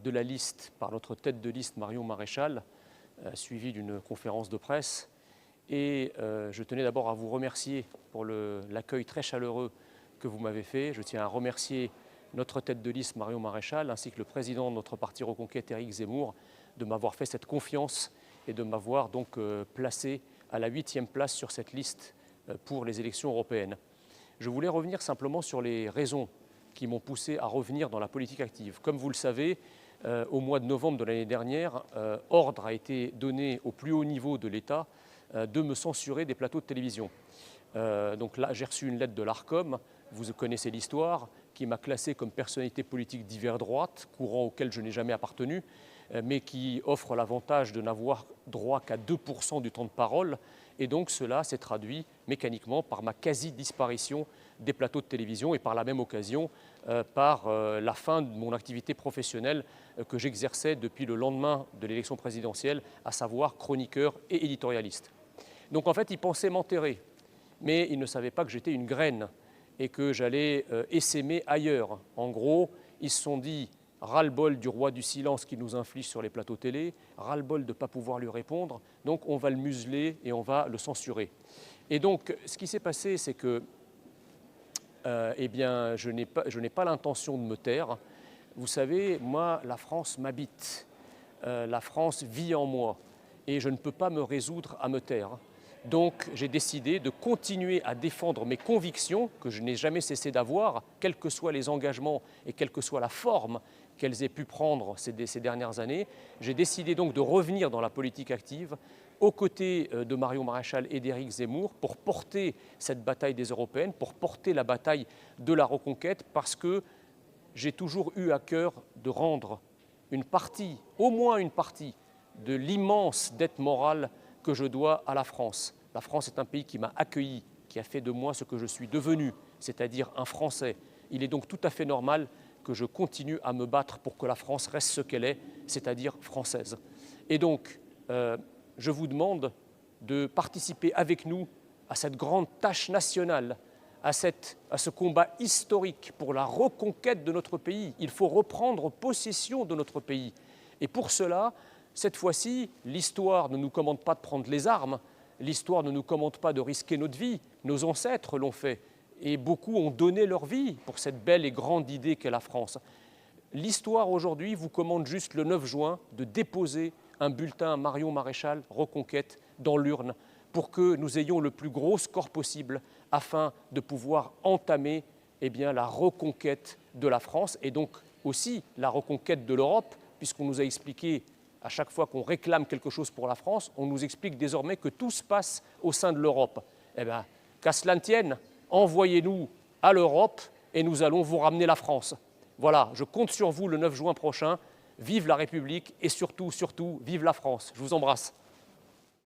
de la liste par notre tête de liste Marion Maréchal, suivie d'une conférence de presse. Et je tenais d'abord à vous remercier pour l'accueil très chaleureux que vous m'avez fait. Je tiens à remercier notre tête de liste Marion Maréchal ainsi que le président de notre parti Reconquête, Éric Zemmour, de m'avoir fait cette confiance et de m'avoir donc placé à la 8e place sur cette liste pour les élections européennes. Je voulais revenir simplement sur les raisons qui m'ont poussé à revenir dans la politique active. Comme vous le savez, au mois de novembre de l'année dernière, ordre a été donné au plus haut niveau de l'État de me censurer des plateaux de télévision. Donc là, j'ai reçu une lettre de l'Arcom, vous connaissez l'histoire, qui m'a classé comme personnalité politique d'hiver droite, courant auquel je n'ai jamais appartenu, mais qui offre l'avantage de n'avoir droit qu'à 2% du temps de parole. Et donc cela s'est traduit mécaniquement par ma quasi-disparition des plateaux de télévision et par la même occasion par la fin de mon activité professionnelle que j'exerçais depuis le lendemain de l'élection présidentielle, à savoir chroniqueur et éditorialiste. Donc en fait, ils pensaient m'enterrer, mais ils ne savaient pas que j'étais une graine et que j'allais essaimer ailleurs. En gros, ils se sont dit ras-le-bol du roi du silence qu'il nous inflige sur les plateaux télé, ras-le-bol de ne pas pouvoir lui répondre, donc on va le museler et on va le censurer. Et donc, ce qui s'est passé, c'est que eh bien, je n'ai pas l'intention de me taire. Vous savez, moi, la France m'habite, la France vit en moi, et je ne peux pas me résoudre à me taire. Donc j'ai décidé de continuer à défendre mes convictions, que je n'ai jamais cessé d'avoir, quels que soient les engagements et quelle que soit la forme qu'elles aient pu prendre ces dernières années. J'ai décidé donc de revenir dans la politique active, aux côtés de Marion Maréchal et d'Éric Zemmour, pour porter cette bataille des européennes, pour porter la bataille de la reconquête, parce que j'ai toujours eu à cœur de rendre une partie, au moins une partie, de l'immense dette morale que je dois à la France. La France est un pays qui m'a accueilli, qui a fait de moi ce que je suis devenu, c'est-à-dire un Français. Il est donc tout à fait normal que je continue à me battre pour que la France reste ce qu'elle est, c'est-à-dire française. Et donc, je vous demande de participer avec nous à cette grande tâche nationale, à ce combat historique pour la reconquête de notre pays. Il faut reprendre possession de notre pays. Et pour cela, cette fois-ci, l'histoire ne nous commande pas de prendre les armes, l'histoire ne nous commande pas de risquer notre vie. Nos ancêtres l'ont fait et beaucoup ont donné leur vie pour cette belle et grande idée qu'est la France. L'histoire aujourd'hui vous commande juste le 9 juin de déposer un bulletin Marion Maréchal Reconquête dans l'urne pour que nous ayons le plus gros score possible afin de pouvoir entamer la reconquête de la France et donc aussi la reconquête de l'Europe, puisqu'on nous a expliqué à chaque fois qu'on réclame quelque chose pour la France, on nous explique désormais que tout se passe au sein de l'Europe. Eh bien, qu'à cela ne tienne, envoyez-nous à l'Europe et nous allons vous ramener la France. Voilà, je compte sur vous le 9 juin prochain. Vive la République et surtout, vive la France. Je vous embrasse.